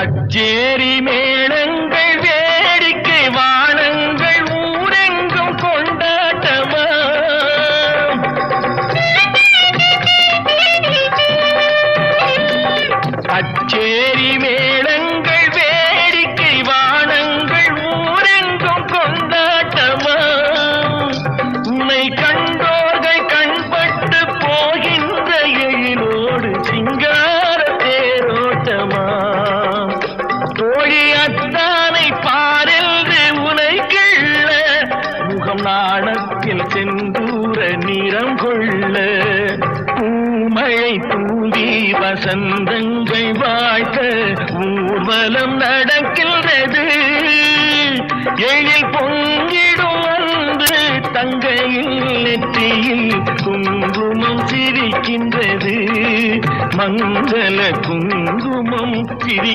கச்சேரி மேளங்கள் வேடிக்கை வானங்கள் ஊரெங்கும் கொண்டாட்டமா கச்சேரி மேளங்கள் வேடிக்கை வானங்கள் ஊரெங்கும் கொண்டாட்டமா உன்னை கண்டோர்கள் கண்பட்டு போகின்ற எழிலோடு சிங்கார தேரோட்டமா தோழி அத்தானை பாரென்று உனை கிள்ள முகம் நாணத்தில் செந்தூர நிறம் கொள்ள பூமழை தூவி வசந்தங்கள் வாழ்க்க ஊர்வலம் நடக்கின்றது எழில் பொங்கிடும் அன்று தங்கையில் நெற்றியில் குங்குமம் சிரிக்கின்றது மங்கள குங்குமம் சிரி